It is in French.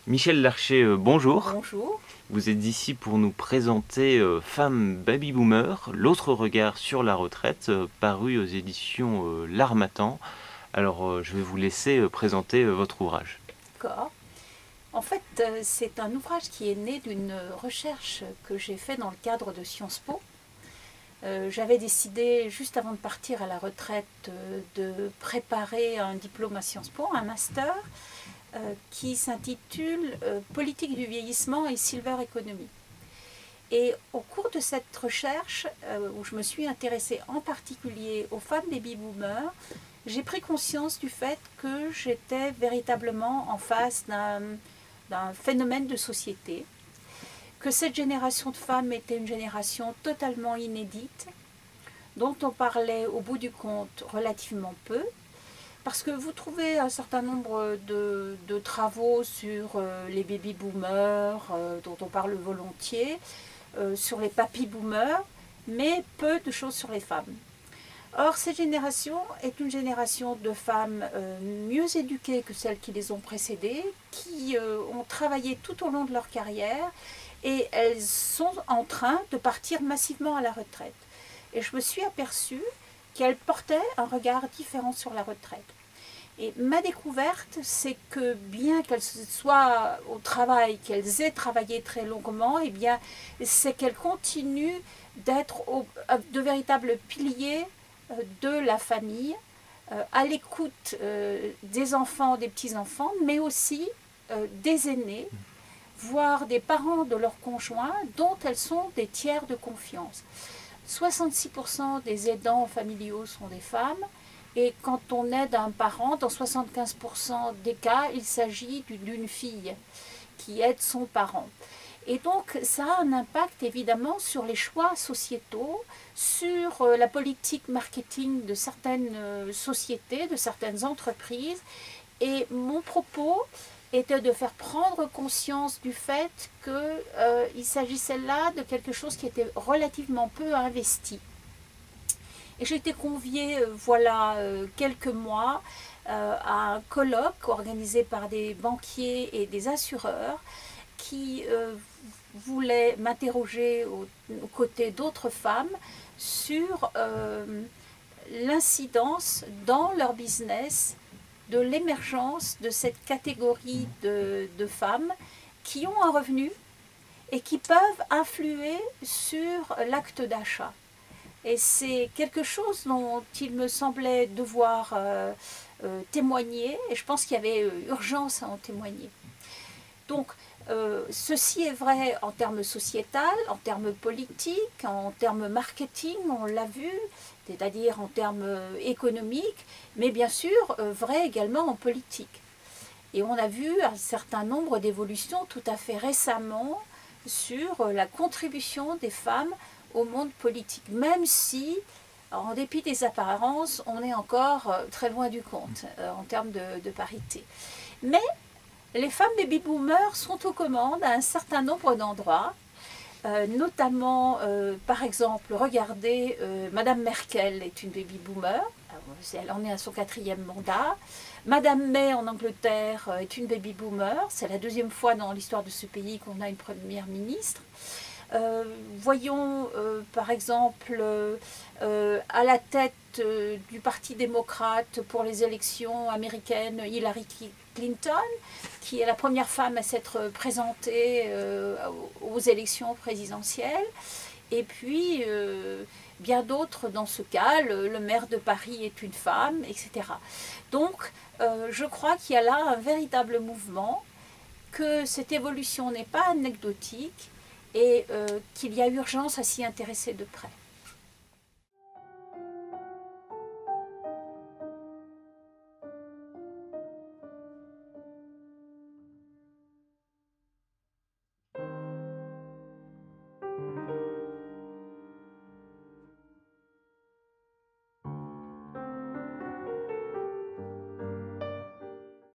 Michel Larcher, bonjour. Bonjour. Vous êtes ici pour nous présenter Femmes Baby Boomer, l'autre regard sur la retraite, paru aux éditions L'Harmattan. Alors, je vais vous laisser présenter votre ouvrage. D'accord. En fait, c'est un ouvrage qui est né d'une recherche que j'ai faite dans le cadre de Sciences Po. J'avais décidé, juste avant de partir à la retraite, de préparer un diplôme à Sciences Po, un master, qui s'intitule Politique du vieillissement et Silver Economy. Et au cours de cette recherche, où je me suis intéressée en particulier aux femmes baby boomers, j'ai pris conscience du fait que j'étais véritablement en face d'un phénomène de société, que cette génération de femmes était une génération totalement inédite, dont on parlait au bout du compte relativement peu, parce que vous trouvez un certain nombre de travaux sur les baby boomers, dont on parle volontiers, sur les papy boomers, mais peu de choses sur les femmes. Or, cette génération est une génération de femmes mieux éduquées que celles qui les ont précédées, qui ont travaillé tout au long de leur carrière et elles sont en train de partir massivement à la retraite. Et je me suis aperçue qu'elles portaient un regard différent sur la retraite. Et ma découverte, c'est que bien qu'elles soient au travail, qu'elles aient travaillé très longuement, eh bien, c'est qu'elles continuent d'être de véritables piliers de la famille, à l'écoute des enfants, des petits-enfants, mais aussi des aînés, voire des parents de leurs conjoints, dont elles sont des tiers de confiance. 66% des aidants familiaux sont des femmes, et quand on aide un parent, dans 75% des cas, il s'agit d'une fille qui aide son parent. Et donc, ça a un impact évidemment sur les choix sociétaux, sur la politique marketing de certaines sociétés, de certaines entreprises. Et mon propos était de faire prendre conscience du fait qu'il s'agissait là de quelque chose qui était relativement peu investi. Et j'ai été conviée, voilà quelques mois, à un colloque organisé par des banquiers et des assureurs qui voulaient m'interroger aux côtés d'autres femmes sur l'incidence dans leur business de l'émergence de cette catégorie de femmes qui ont un revenu et qui peuvent influer sur l'acte d'achat. Et c'est quelque chose dont il me semblait devoir témoigner, et je pense qu'il y avait urgence à en témoigner. Donc, ceci est vrai en termes sociétal, en termes politiques, en termes marketing, on l'a vu, c'est-à-dire en termes économiques, mais bien sûr vrai également en politique. Et on a vu un certain nombre d'évolutions tout à fait récemment sur la contribution des femmes au monde politique, même si, en dépit des apparences, on est encore très loin du compte en termes de parité. Mais les femmes baby boomers sont aux commandes à un certain nombre d'endroits, notamment, par exemple, regardez, Madame Merkel est une baby boomer, elle en est à son 4e mandat. Madame May en Angleterre est une baby boomer, c'est la 2e fois dans l'histoire de ce pays qu'on a une première ministre. Voyons par exemple à la tête du Parti démocrate pour les élections américaines, Hillary Clinton, qui est la première femme à s'être présentée aux élections présidentielles. Et puis bien d'autres dans ce cas, le maire de Paris est une femme, etc. Donc je crois qu'il y a là un véritable mouvement, que cette évolution n'est pas anecdotique, et qu'il y a urgence à s'y intéresser de près.